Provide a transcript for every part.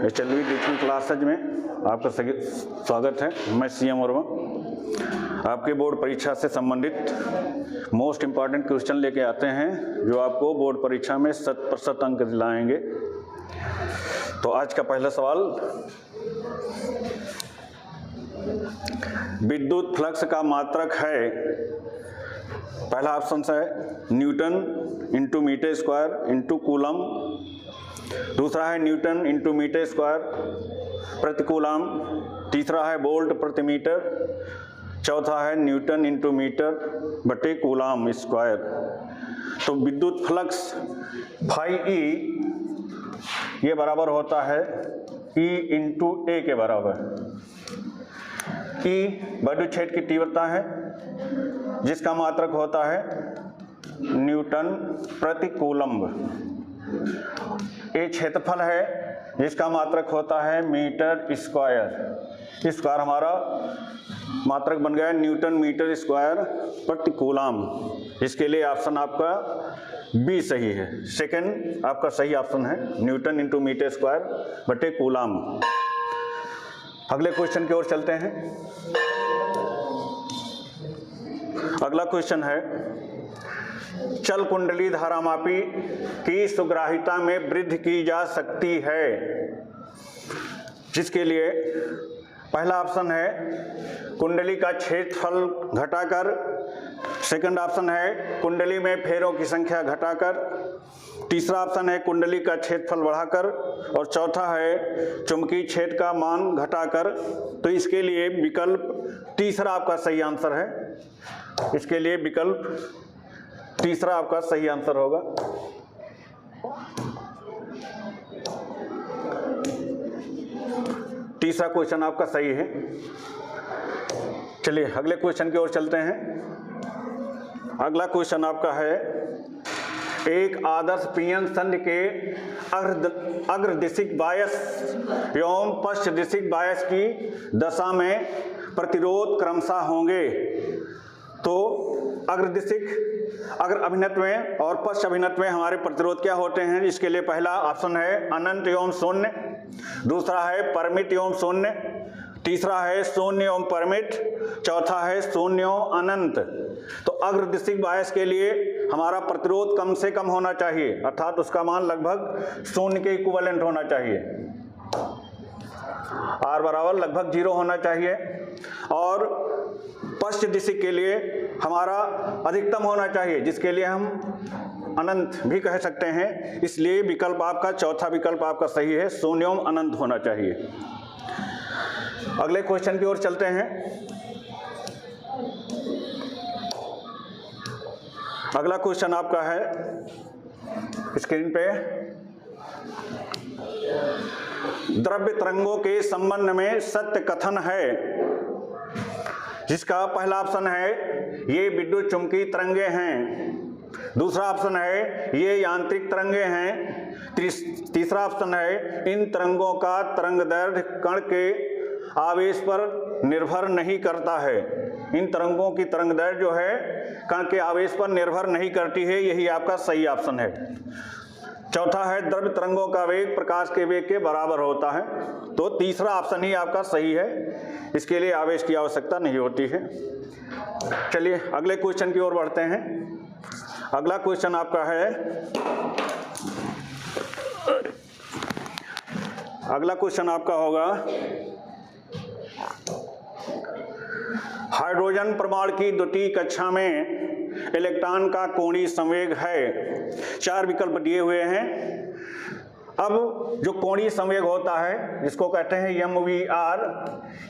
HLV teaching classes में आपका स्वागत है। मैं CM वर्मा आपके बोर्ड परीक्षा से संबंधित मोस्ट इम्पॉर्टेंट क्वेश्चन लेके आते हैं जो आपको बोर्ड परीक्षा में 100% अंक दिलाएंगे। तो आज का पहला सवाल, विद्युत फ्लक्स का मात्रक है, पहला ऑप्शन है newton into metre square into coulomb, दूसरा है न्यूटन इंटू मीटर स्क्वायर प्रति कूलम, तीसरा है वोल्ट प्रति मीटर, चौथा है न्यूटन इंटू मीटर बटे कूलम स्क्वायर। तो विद्युत फ्लक्स फाई ई ये बराबर होता है E इंटू ए के बराबर। E विद्युत क्षेत्र की तीव्रता है जिसका मात्रक होता है न्यूटन प्रति कूलम्ब। ए क्षेत्रफल है जिसका मात्रक होता है मीटर स्क्वायर। स्क्वायर हमारा मात्रक बन गया न्यूटन मीटर स्क्वायर प्रति कूलम। इसके लिए ऑप्शन आपका बी सही है। सेकंड आपका सही ऑप्शन है न्यूटन इंटू मीटर स्क्वायर बटे कूलम। अगले क्वेश्चन की ओर चलते हैं। अगला क्वेश्चन है, चल कुंडली धारामापी की सुग्राहिता में वृद्धि की जा सकती है, जिसके लिए पहला ऑप्शन है कुंडली का क्षेत्रफल घटाकर, सेकंड ऑप्शन है कुंडली में फेरों की संख्या घटाकर, तीसरा ऑप्शन है कुंडली का क्षेत्रफल बढ़ाकर और चौथा है चुंबकीय क्षेत्र का मान घटाकर। तो इसके लिए विकल्प तीसरा आपका सही आंसर है। इसके लिए विकल्प तीसरा आपका सही आंसर होगा। तीसरा क्वेश्चन आपका सही है। चलिए अगले क्वेश्चन की ओर चलते हैं। अगला क्वेश्चन आपका है, एक आदर्श पीएन संधि के अग्रदिशिक बायस एवं पश्चदिशिक बायस की दशा में प्रतिरोध क्रमशः होंगे। तो अग्र अभिनत में और पश्च अभिनत में हमारे प्रतिरोध क्या होते हैं? इसके लिए पहला ऑप्शन है अनंत एवं शून्य, दूसरा है परिमित एवं शून्य, तीसरा है शून्य एवं परिमित, चौथा है शून्य एवं अनंत। तो अग्रदिशिक बायस के लिए हमारा प्रतिरोध कम से कम होना चाहिए, अर्थात उसका मान लगभग शून्य के इक्विवेलेंट होना चाहिए, R बराबर लगभग 0 होना चाहिए। और पश्च दिशिक के लिए हमारा अधिकतम होना चाहिए, जिसके लिए हम अनंत भी कह सकते हैं। इसलिए विकल्प आपका चौथा विकल्प आपका सही है, शून्य एवं अनंत होना चाहिए। अगले क्वेश्चन की ओर चलते हैं। अगला क्वेश्चन आपका है स्क्रीन पे, द्रव्य तरंगों के संबंध में सत्य कथन है, जिसका पहला ऑप्शन है ये विद्युत चुंबकीय तरंगे हैं, दूसरा ऑप्शन है ये यांत्रिक तरंगे हैं, तीसरा ऑप्शन है इन तरंगों का तरंग दैर्घ्य कण के आवेश पर निर्भर नहीं करता है। इन तरंगों की तरंग दैर्घ्य जो है कण के आवेश पर निर्भर नहीं करती है, यही आपका सही ऑप्शन है। चौथा है द्रव्य तरंगों का वेग प्रकाश के वेग के बराबर होता है। तो तीसरा ऑप्शन ही आपका सही है, इसके लिए आवेश की आवश्यकता नहीं होती है। चलिए अगले क्वेश्चन की ओर बढ़ते हैं। अगला क्वेश्चन आपका है, अगला क्वेश्चन आपका होगा, हाइड्रोजन परमाणु की द्वितीय कक्षा में इलेक्ट्रॉन का कोणीय संवेग है। 4 विकल्प दिए हुए हैं। अब जो कोणीय संवेग होता है जिसको कहते हैं MVR,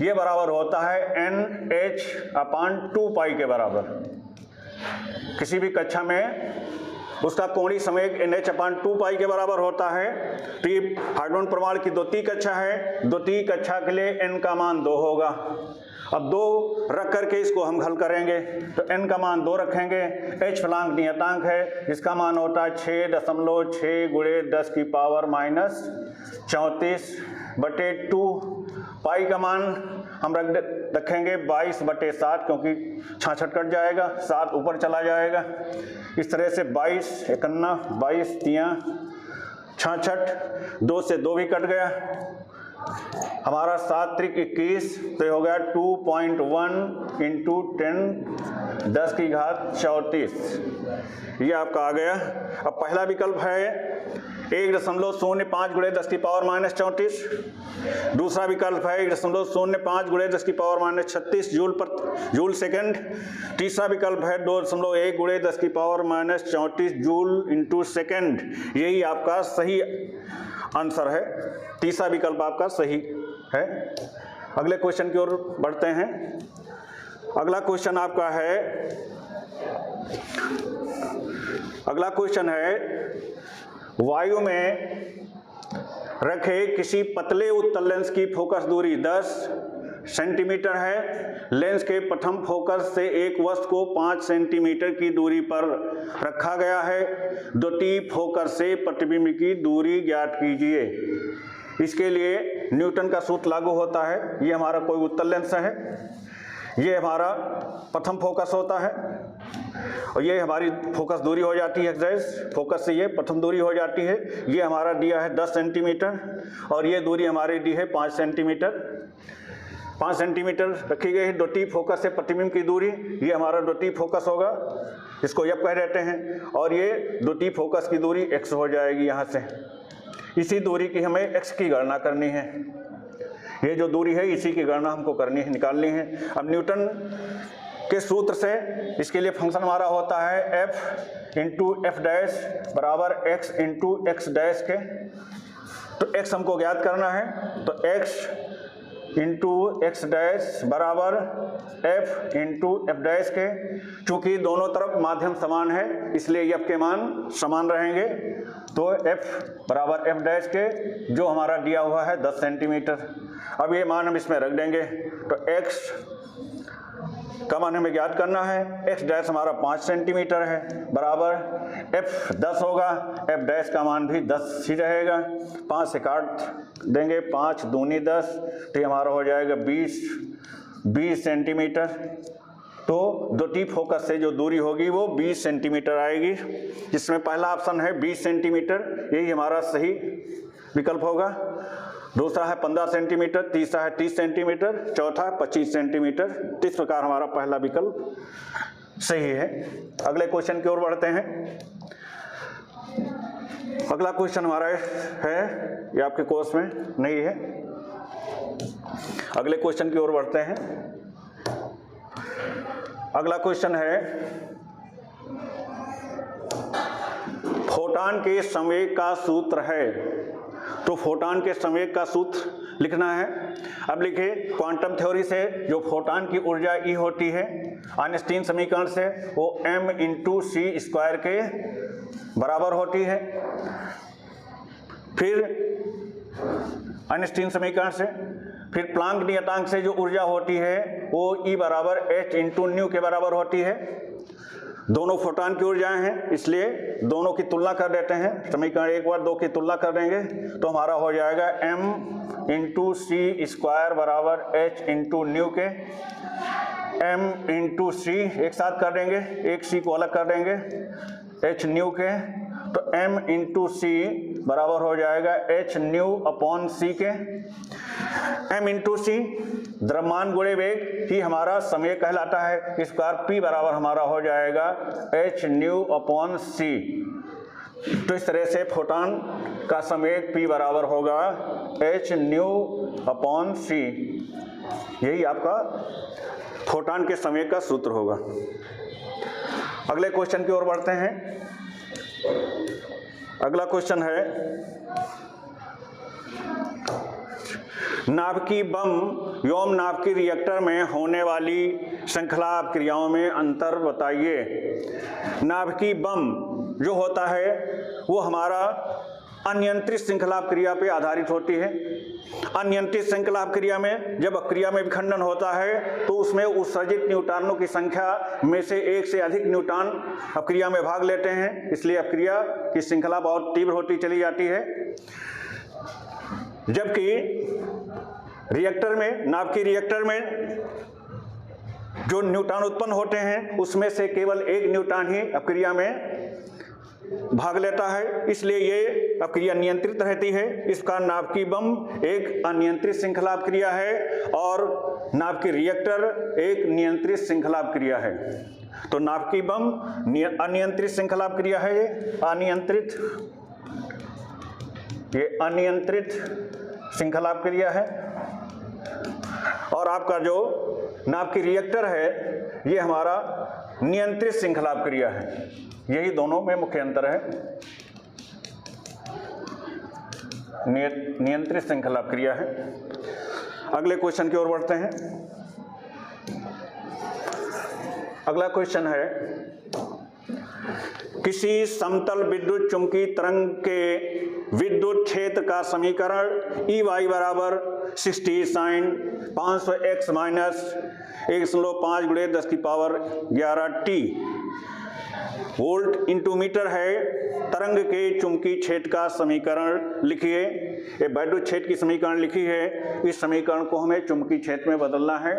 ये बराबर होता है NH/2 पाई के बराबर। किसी भी कक्षा में उसका कोणीय संवेग NH/2 पाई के बराबर होता है। तो ये हाइड्रोजन परमाणु की द्वितीय कक्षा है, द्वितीय कक्षा के लिए n का मान 2 होगा। अब 2 रख करके इसको हम हल करेंगे, तो n का मान 2 रखेंगे। h फलांक नियतांक है, इसका मान होता है 6.6 गुणे 10 की पावर -34 बटे 2। पाई का मान हम रखेंगे 22/7, क्योंकि 66 कट जाएगा, 7 ऊपर चला जाएगा। इस तरह से 22 51 22 3 66, 2 से 2 भी कट गया, हमारा 7 त्रिक 21, तो ये हो गया 2.1 इंटू 10 की घात 34, ये आपका आ गया। अब पहला विकल्प है 1.05 गुणे 10 की पावर माइनस 34, दूसरा विकल्प है 1.05 गुणे 10 की पावर माइनस 36 जूल सेकंड, तीसरा विकल्प है 2.1 गुणे 10 की power minus 34 joule into second. यही आपका सही आंसर है, तीसरा विकल्प आपका सही है। अगले क्वेश्चन की ओर बढ़ते हैं। अगला क्वेश्चन आपका है, अगला क्वेश्चन है वायु में रखे किसी पतले उत्तल लेंस की फोकस दूरी 10 सेंटीमीटर है। लेंस के प्रथम फोकस से एक वस्तु को 5 सेंटीमीटर की दूरी पर रखा गया है। द्वितीय फोकस से प्रतिबिंब की दूरी ज्ञात कीजिए। इसके लिए न्यूटन का सूत्र लागू होता है। ये हमारा कोई उत्तल लेंस है, ये हमारा प्रथम फोकस होता है और ये हमारी फोकस दूरी हो जाती है एक्स, फोकस से ये प्रथम दूरी हो जाती है। ये हमारा दिया है 10 सेंटीमीटर और ये दूरी हमारी दी है 5 सेंटीमीटर। 5 सेंटीमीटर रखी गई है द्वितीय फोकस से प्रतिबिंब की दूरी, ये हमारा द्वितीय फोकस होगा, इसको यप कह देते हैं, और ये द्वितीय फोकस की दूरी x हो जाएगी यहाँ से। इसी दूरी की हमें x की गणना करनी है, ये जो दूरी है इसी की गणना हमको करनी है, निकालनी है। अब न्यूटन के सूत्र से इसके लिए फंक्शन हमारा होता है f इंटू एफ डैश बराबर x इंटू एक्स डैश के। तो x हमको ज्ञात करना है, तो x इंटू एक्स डैश बराबर f इंटू एफ डैश के। चूँकि दोनों तरफ माध्यम समान है इसलिए f के मान समान रहेंगे, तो f बराबर एफ डैश के, जो हमारा दिया हुआ है 10 सेंटीमीटर। अब ये मान हम इसमें रख देंगे, तो x का मान हमें ज्ञात करना है। x डैश हमारा 5 सेंटीमीटर है बराबर f 10 होगा, f डैश का मान भी 10 ही रहेगा। 5 से काट देंगे, 5 दूनी 10, तो ये हमारा हो जाएगा 20 सेंटीमीटर। तो द्वितीय फोकस से जो दूरी होगी वो 20 सेंटीमीटर आएगी। जिसमें पहला ऑप्शन है 20 सेंटीमीटर, यही हमारा सही विकल्प होगा। दूसरा है 15 सेंटीमीटर, तीसरा है 30 सेंटीमीटर, चौथा है 25 सेंटीमीटर। इस प्रकार हमारा पहला विकल्प सही है। अगले क्वेश्चन की ओर बढ़ते हैं। अगला क्वेश्चन हमारा है, ये आपके कोर्स में नहीं है। अगले क्वेश्चन की ओर बढ़ते हैं। अगला क्वेश्चन है फोटॉन के संवेग का सूत्र है। तो फोटॉन के संवेग का सूत्र लिखना है। अब लिखिए, क्वांटम थ्योरी से जो फोटॉन की ऊर्जा E होती है आइंस्टीन समीकरण से वो m इंटू सी स्क्वायर के बराबर होती है। फिर आइंस्टीन समीकरण से फिर प्लांक नियतांक से जो ऊर्जा होती है वो E बराबर h इंटू न्यू के बराबर होती है। दोनों फोटॉन की ऊर्जाएं हैं इसलिए दोनों की तुलना कर देते हैं। समीकरण 1 और 2 की तुलना कर देंगे तो हमारा हो जाएगा m इंटू सी स्क्वायर बराबर h इंटू न्यू के। m इंटू सी एक साथ कर देंगे, एक c को अलग कर देंगे, h न्यू के। तो m इंटू सी बराबर हो जाएगा h न्यू अपॉन c के। m इंटू सी द्रव्यमान गुणे वेग ही हमारा समय कहलाता है। इस प्रकार p बराबर हमारा हो जाएगा h न्यू अपॉन c। तो इस तरह से फोटॉन का संवेग p बराबर होगा h न्यू अपॉन c। यही आपका फोटॉन के संवेग का सूत्र होगा। अगले क्वेश्चन की ओर बढ़ते हैं। अगला क्वेश्चन है नाभिकीय बम एवं नाभिकीय रिएक्टर में होने वाली श्रृंखला क्रियाओं में अंतर बताइए। नाभिकीय बम जो होता है वो हमारा अनियंत्रित श्रृंखला क्रिया पे आधारित होती है। अनियंत्रित श्रृंखला क्रिया में जब क्रिया में विखंडन होता है तो उसमें उत्सर्जित न्यूट्रॉनों की संख्या में से एक से अधिक न्यूट्रॉन अपक्रिया में भाग लेते हैं, इसलिए अपक्रिया की श्रृंखला बहुत तीव्र होती चली जाती है। जबकि रिएक्टर में, नाभिकीय रिएक्टर में जो न्यूट्रॉन उत्पन्न होते हैं उसमें से केवल एक न्यूट्रॉन ही अपक्रिया में भाग लेता है, इसलिए ये अपक्रिया नियंत्रित रहती है। इस कारण नाभिकीय बम एक अनियंत्रित श्रृंखला अपक्रिया है और नाभिकीय रिएक्टर एक नियंत्रित श्रृंखला अपक्रिया है। तो नाभिकीय बम अनियंत्रित श्रृंखला अपक्रिया है, ये अनियंत्रित श्रृंखला अपक्रिया है। और आपका जो नाभिकीय रिएक्टर है ये हमारा नियंत्रित श्रृंखला अपक्रिया है। यही दोनों में मुख्य अंतर है, नियंत्रित श्रृंखला अपक्रिया है। अगले क्वेश्चन की ओर बढ़ते हैं। अगला क्वेश्चन है, किसी समतल विद्युत चुंबकीय तरंग के विद्युत क्षेत्र का समीकरण EY बराबर 60 sin 500x माइनस 1.5 गुणे 10 की power 11 t volt into metre है। तरंग के चुंबकीय क्षेत्र का समीकरण लिखिए। ये विद्युत क्षेत्र की समीकरण लिखी है, इस समीकरण को हमें चुंबकीय क्षेत्र में बदलना है।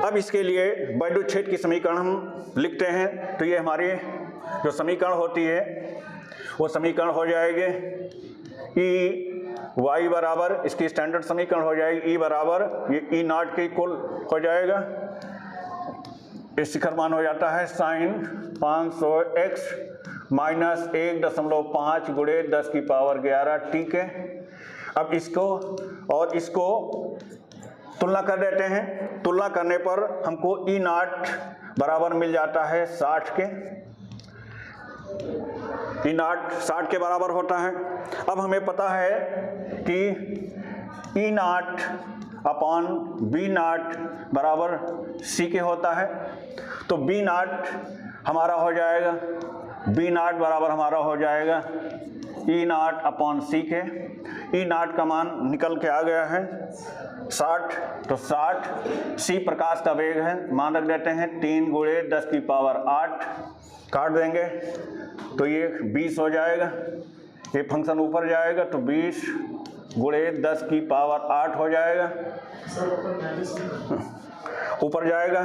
अब इसके लिए विद्युत क्षेत्र की समीकरण हम लिखते हैं, तो ये हमारी जो समीकरण होती है वो समीकरण हो जाएगी EY बराबर, इसकी स्टैंडर्ड समीकरण हो जाएगी E बराबर ये E नॉट के इक्वल हो जाएगा। इस शिखर मान हो जाता है sin 500x माइनस 1.5 गुणे 10 की पावर 11 t के। अब इसको और इसको तुलना कर देते हैं। तुलना करने पर हमको E नॉट बराबर मिल जाता है 60 के। E नॉट 60 के बराबर होता है। अब हमें पता है कि E not upon B not बराबर C के होता है, तो B नॉट हमारा हो जाएगा, B नॉट बराबर हमारा हो जाएगा E नॉट अपॉन C के। E नॉट का मान निकल के आ गया है 60, तो 60 C प्रकाश का वेग है, मान रख देते हैं 3 गुणे 10 की पावर 8, काट देंगे तो ये 20 हो जाएगा। ये फंक्शन ऊपर जाएगा तो 20 गुणे 10 की पावर 8 हो जाएगा। ऊपर जाएगा,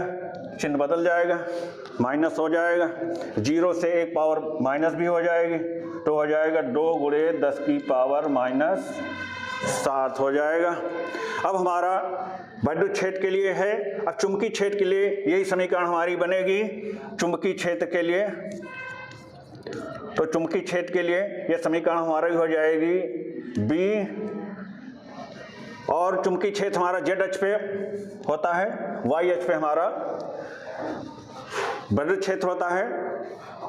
चिन्ह बदल जाएगा, माइनस हो जाएगा, 0 से एक पावर माइनस भी हो जाएगी, तो हो जाएगा 2 गुणे 10 की पावर माइनस 7 हो जाएगा। अब हमारा विद्युत क्षेत्र के लिए है। अब चुंबकीय क्षेत्र के लिए यही समीकरण हमारी बनेगी। चुंबकीय क्षेत्र के लिए, तो चुंबकीय क्षेत्र के लिए यह समीकरण हमारी हो जाएगी B, और चुंबकीय क्षेत्र हमारा Z अक्ष पे होता है, Y अक्ष पे हमारा विद्युत क्षेत्र होता है,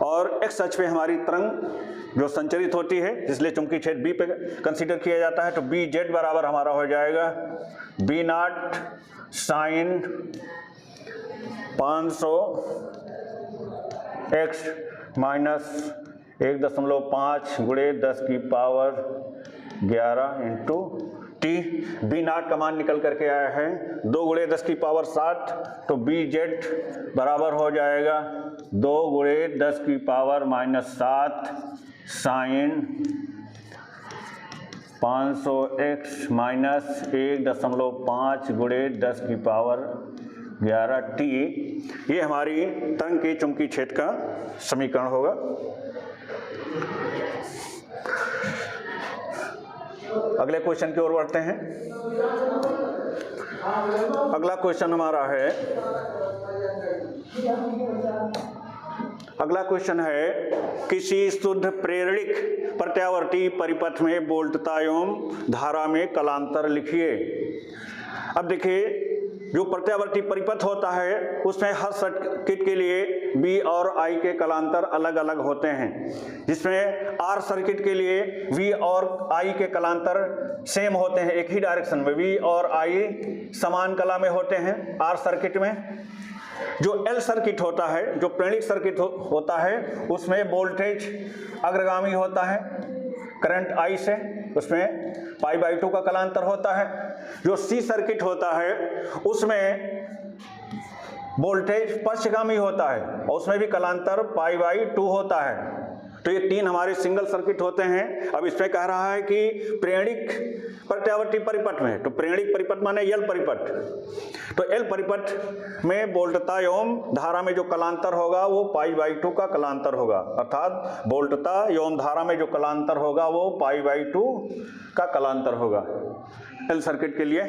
और X अक्ष पे हमारी तरंग जो संचरित होती है, इसलिए चुंबकीय क्षेत्र B पे कंसीडर किया जाता है। तो BZ बराबर हमारा हो जाएगा B not sign 500x minus 1.5 गुणे 10 की power 11 into T. B not का मान निकल करके आया है 2 गुणे 10 की पावर 7, तो BZ बराबर हो जाएगा 2 गुणे 10 की power minus 7 sign 500x minus 1.5 गुणे 10 की पावर 11 t। ये हमारी तरंग के चुंबकीय क्षेत्र का समीकरण होगा। अगले क्वेश्चन की ओर बढ़ते हैं। अगला क्वेश्चन हमारा है, अगला क्वेश्चन है, किसी शुद्ध प्रेरणिक प्रत्यावर्ती परिपथ में वोल्टता एवं धारा में कलांतर लिखिए। अब देखिए, जो प्रत्यावर्ती परिपथ होता है उसमें हर सर्किट के लिए B और I के कलांतर अलग अलग होते हैं, जिसमें R सर्किट के लिए V और I के कलांतर सेम होते हैं, एक ही डायरेक्शन में V और I समान कला में होते हैं R सर्किट में। जो L सर्किट होता है, जो प्रेरणिक सर्किट होता है, उसमें वोल्टेज अग्रगामी होता है करंट I से, उसमें π/2 का कलांतर होता है। जो C सर्किट होता है उसमें वोल्टेज पक्षगामी होता है और उसमें भी कलांतर π/2 होता है। तो ये 3 हमारे सिंगल सर्किट होते हैं। अब इसमें कह रहा है कि प्रेरणिक प्रत्यावर्ती परिपथ में, तो प्रेरणिक परिपथ माने एल परिपथ, तो एल परिपथ में वोल्टता एवं धारा में जो कलांतर होगा वो π/2 का कलांतर होगा, अर्थात वोल्टता एवं धारा में जो कलांतर होगा वो π/2 का कलांतर होगा एल सर्किट के लिए।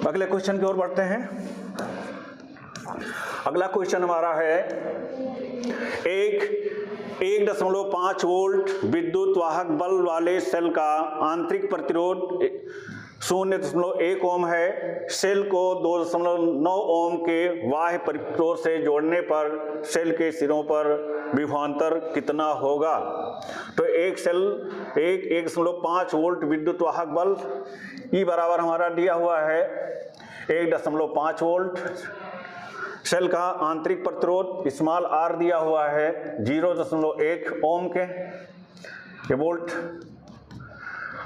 अगले क्वेश्चन की ओर बढ़ते हैं। अगला क्वेश्चन हमारा है 1.5 वोल्ट विद्युत वाहक बल वाले सेल का आंतरिक प्रतिरोध 0.1 ओम है। सेल को 2.9 ओम के बाह्य प्रतिरोध से जोड़ने पर सेल के सिरों पर विभवांतर कितना होगा। तो एक सेल 1.5 वोल्ट विद्युत वाहक बल ई बराबर हमारा दिया हुआ है 1.5 वोल्ट। सेल का आंतरिक प्रतिरोध स्मॉल आर दिया हुआ है 0.1 ओम के। ये वोल्ट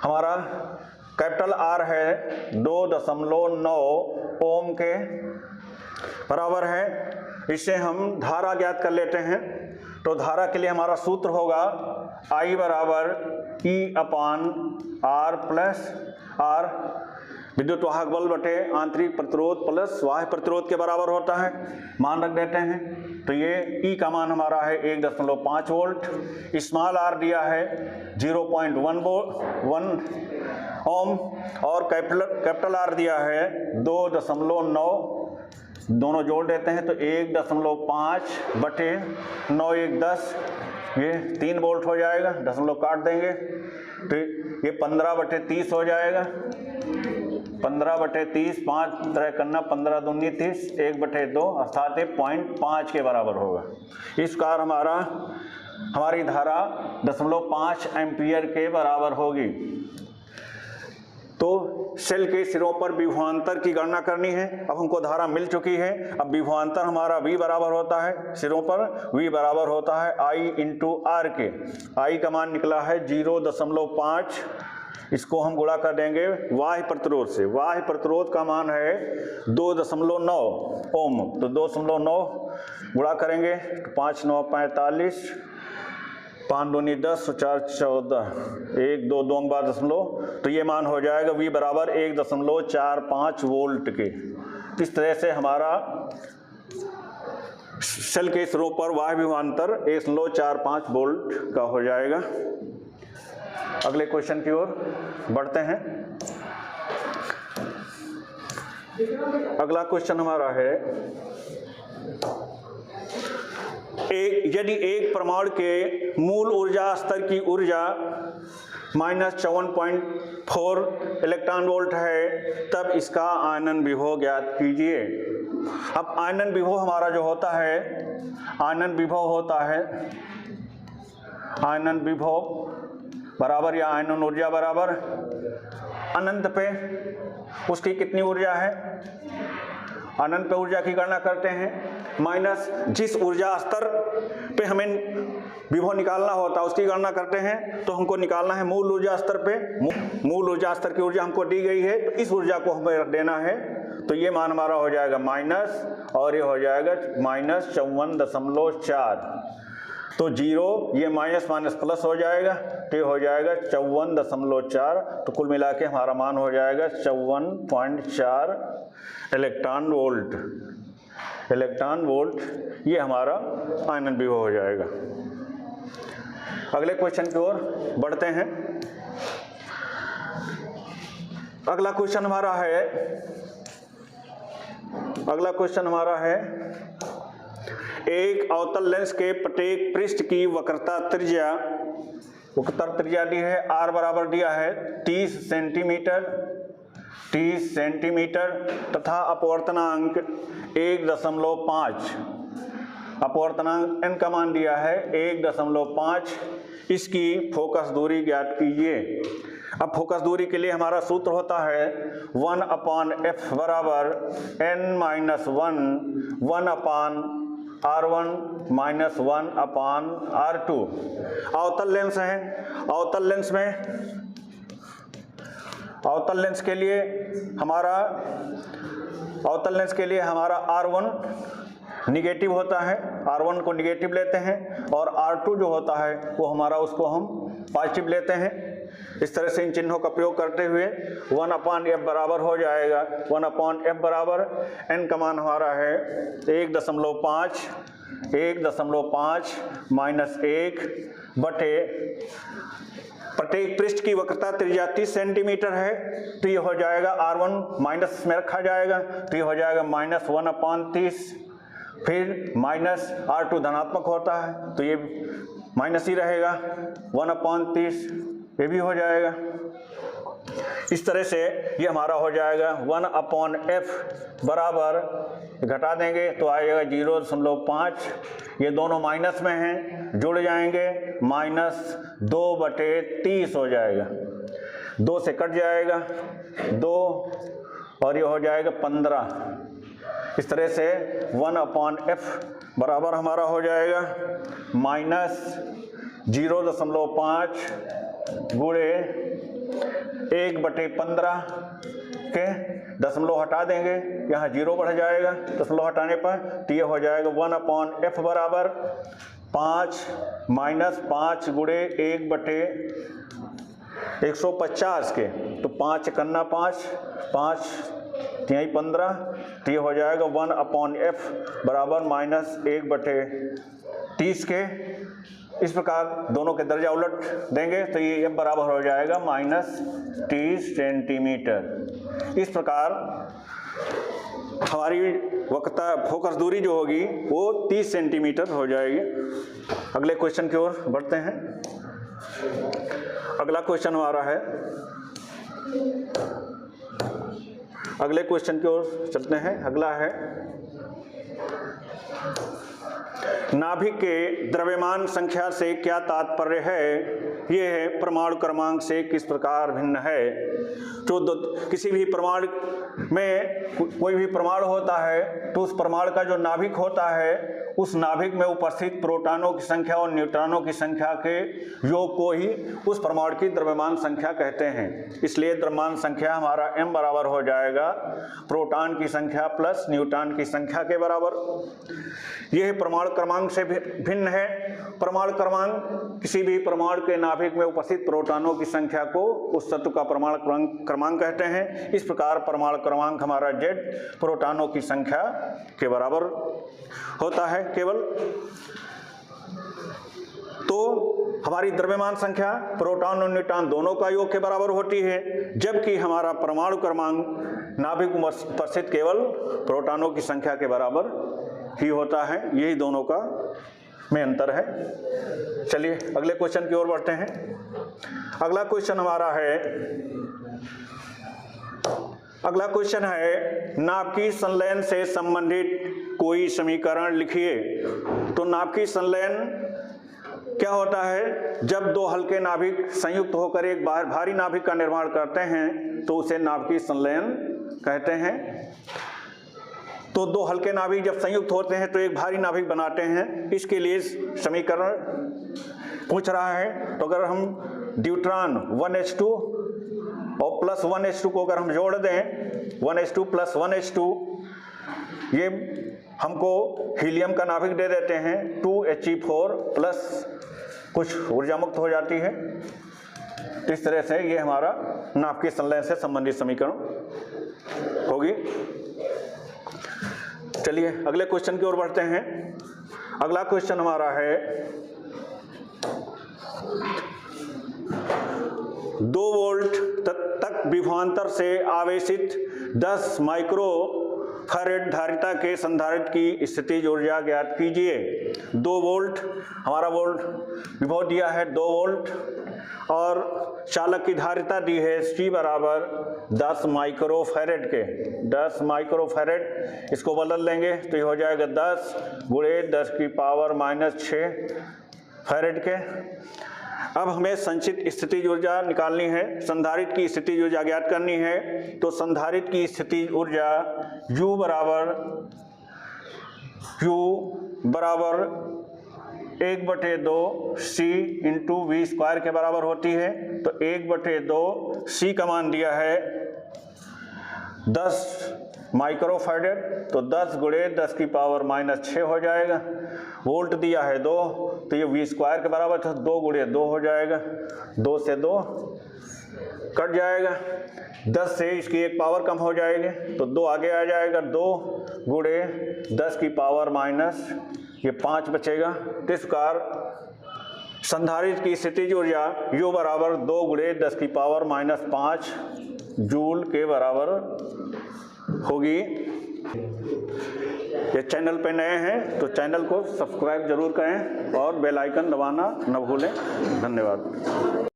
हमारा कैपिटल आर है 2.9 ओम के बराबर है। इससे हम धारा ज्ञात कर लेते हैं। तो धारा के लिए हमारा सूत्र होगा I बराबर E/R प्लस आर, विद्युत वाहक बल बटे आंतरिक प्रतिरोध प्लस बाह्य प्रतिरोध के बराबर होता है। मान रख देते हैं। तो ये E का मान हमारा है 1.5 वोल्ट, स्मॉल आर दिया है 0.1 ओम और कैपिटल आर दिया है 2.9, दोनों जोड़ देते हैं तो 1.5 बटे 9 1 10, ये 3 वोल्ट हो जाएगा, दशमलव काट देंगे तो ये 15/30 हो जाएगा। 15/30, 5 तरह करना, 15 दूनी 30, 1/2 अर्थात 0.5 के बराबर होगा। इस कार हमारी धारा 0.5 एम्पियर के बराबर होगी। तो सेल के सिरों पर विभवांतर की गणना करनी है। अब हमको धारा मिल चुकी है। अब विभवांतर हमारा V बराबर होता है, सिरों पर V बराबर होता है I/R के। I का मान निकला है 0.5, इसको हम गुणा कर देंगे बाह्य प्रतिरोध से। बाह्य प्रतिरोध का मान है 2.9 ओम, तो 2.9 गुणा करेंगे तो 5 9 45, 5 दूनी 10, 4 14, 1 2 2 बार दशमलव, तो ये मान हो जाएगा V बराबर 1.45 वोल्ट के। इस तरह से हमारा सेल के सिरों पर बाह्य विभवांतर 1.45 वोल्ट का हो जाएगा। अगले क्वेश्चन की ओर बढ़ते हैं। अगला क्वेश्चन हमारा है यदि एक परमाणु के मूल ऊर्जा स्तर की ऊर्जा -54.4 इलेक्ट्रॉन वोल्ट है, तब इसका आयनन विभव ज्ञात कीजिए। अब आयनन विभव हमारा जो होता है, आयनन विभव होता है आयनन विभव बराबर या आयनन ऊर्जा बराबर अनंत पे उसकी कितनी ऊर्जा है, अनंत पे ऊर्जा की गणना करते हैं माइनस जिस ऊर्जा स्तर पे हमें विभव निकालना होता है उसकी गणना करते हैं। तो हमको निकालना है मूल ऊर्जा स्तर पे, मूल ऊर्जा स्तर की ऊर्जा हमको दी गई है, तो इस ऊर्जा को हमें रख देना है। तो ये मान हमारा हो जाएगा माइनस और ये हो जाएगा -54.4। तो 0 ये माइनस माइनस प्लस हो जाएगा तो ये हो जाएगा 54.4। तो कुल मिला के हमारा मान हो जाएगा 54.4 इलेक्ट्रॉन वोल्ट। ये हमारा आयनन विभव हो जाएगा। अगले क्वेश्चन की ओर बढ़ते हैं। अगला क्वेश्चन हमारा है एक अवतल लेंस के प्रत्येक पृष्ठ की वक्रता त्रिज्या दी है, R बराबर दिया है 30 सेंटीमीटर तथा अपवर्तनांक 1.5, अपवर्तनांक n का मान दिया है 1.5। इसकी फोकस दूरी ज्ञात कीजिए। अब फोकस दूरी के लिए हमारा सूत्र होता है 1/f बराबर n-1 1/r1 - 1/r2। अवतल लेंस है, अवतल लेंस के लिए हमारा R1 निगेटिव होता है, R1 को निगेटिव लेते हैं और R2 जो होता है वो हमारा उसको हम पॉजिटिव लेते हैं। इस तरह से इन चिन्हों का प्रयोग करते हुए 1/f बराबर हो जाएगा 1/f बराबर n का मान हमारा है 1.5 माइनस 1 बटे प्रत्येक पृष्ठ की वक्रता त्रिज्या 30 सेंटीमीटर है, तो ये हो जाएगा R1 माइनस में रखा जाएगा तो ये हो जाएगा -1/30, फिर माइनस R2 धनात्मक होता है तो ये माइनस ही रहेगा 1/30, ये भी हो जाएगा। इस तरह से ये हमारा हो जाएगा 1/f बराबर, घटा देंगे तो आएगा 0.5, ये दोनों माइनस में हैं, जुड़ जाएंगे -2/30 हो जाएगा, 2 से कट जाएगा 2 और ये हो जाएगा 15। इस तरह से 1/f बराबर हमारा हो जाएगा -0.5 गुणे 1/15 के दशमलव हटा देंगे, यहाँ 0 बढ़ जाएगा दशमलव हटाने पर, तो ये हो जाएगा 1/f बराबर 5 गुणे 1/150 के, तो 5 कन्ना 5 यही 15, तो ये हो जाएगा 1/f बराबर -1/30 के। इस प्रकार दोनों के दर्जा उलट देंगे तो ये f बराबर हो जाएगा -30 सेंटीमीटर। इस प्रकार हमारी वक्रता फोकस दूरी जो होगी वो 30 सेंटीमीटर हो जाएगी। अगले क्वेश्चन की ओर बढ़ते हैं। अगला क्वेश्चन हमारा है, अगले क्वेश्चन की ओर चलते हैं। अगला है नाभिक के द्रव्यमान संख्या से क्या तात्पर्य है, ये है परमाणु क्रमांक से किस प्रकार भिन्न है। तो किसी भी परमाणु में कोई भी परमाणु होता है तो उस परमाणु का जो नाभिक होता है उस नाभिक में उपस्थित प्रोटॉनों की संख्या और न्यूट्रॉनों की संख्या के योग को ही उस परमाणु की द्रव्यमान संख्या कहते हैं। इसलिए द्रव्यमान संख्या हमारा m बराबर हो जाएगा प्रोटॉन की संख्या प्लस न्यूट्रॉन की संख्या के बराबर। यह परमाणु क्रमांक से भिन्न है। परमाणु क्रमांक किसी भी परमाणु के नाभिक में उपस्थित प्रोटॉनों की संख्या को उस तत्व का परमाणु क्रमांक कहते हैं। इस प्रकार परमाणु क्रमांक हमारा Z प्रोटॉनों की संख्या के बराबर होता है केवल। तो हमारी द्रव्यमान संख्या प्रोटॉन और न्यूट्रॉन दोनों का योग के बराबर होती है, जबकि हमारा परमाणु क्रमांक नाभिक में उपस्थित केवल प्रोटॉनों की संख्या के बराबर ही होता है। यही दोनों का में अंतर है। चलिए अगले क्वेश्चन की ओर बढ़ते हैं। अगला क्वेश्चन हमारा है, अगला क्वेश्चन है नाभिकीय संलयन से संबंधित कोई समीकरण लिखिए। तो नाभिकीय संलयन क्या होता है, जब दो हल्के नाभिक संयुक्त होकर एक भारी नाभिक का निर्माण करते हैं तो उसे नाभिकीय संलयन कहते हैं। तो दो हल्के नाभिक जब संयुक्त होते हैं तो एक भारी नाभिक बनाते हैं। इसके लिए समीकरण पूछ रहा है। तो अगर हम ड्यूट्रॉन 1H2 और प्लस 1H2 को अगर हम जोड़ दें 1H2 प्लस 1H2, ये हमको हीलियम का नाभिक दे देते हैं 2He4 प्लस कुछ ऊर्जा मुक्त हो जाती है। तो इस तरह से ये हमारा नाभिकीय संलयन से संबंधित समीकरण होगी। चलिए अगले क्वेश्चन की ओर बढ़ते हैं। अगला क्वेश्चन हमारा है 2 वोल्ट तक विभवांतर से आवेशित 10 माइक्रो फैरेड धारिता के संधारित्र की स्थितिज ऊर्जा ज्ञात कीजिए। 2 वोल्ट हमारा वोल्ट विभव दिया है 2 वोल्ट और चालक की धारिता दी है C बराबर 10 माइक्रो फैरेड के। 10 माइक्रो फैरेड इसको बदल लेंगे तो ये हो जाएगा 10 गुणे 10 की पावर -6 फैरेड के। अब हमें संचित स्थितिज ऊर्जा निकालनी है, संधारित्र की स्थितिज ऊर्जा ज्ञात करनी है। तो संधारित्र की स्थितिज ऊर्जा U बराबर 1/2 C इंटू V² के बराबर होती है। तो 1/2 C का मान दिया है 10 माइक्रोफैरेड, तो 10 गुणे 10 की पावर -6 हो जाएगा। वोल्ट दिया है 2, तो ये V स्क्वायर के बराबर था, 2 गुणे 2 हो जाएगा, 2 से 2 कट जाएगा, 10 से इसकी एक पावर कम हो जाएगी, तो 2 आगे आ जाएगा, 2 गुणे 10 की पावर माइनस ये 5 बचेगा। तो इस प्रकार संधारित्र की स्थितिज ऊर्जा U बराबर 2 गुणे 10 की पावर -5 जूल के बराबर होगी। ये चैनल पे नए हैं तो चैनल को सब्सक्राइब जरूर करें और बेल आइकन दबाना न भूलें। धन्यवाद।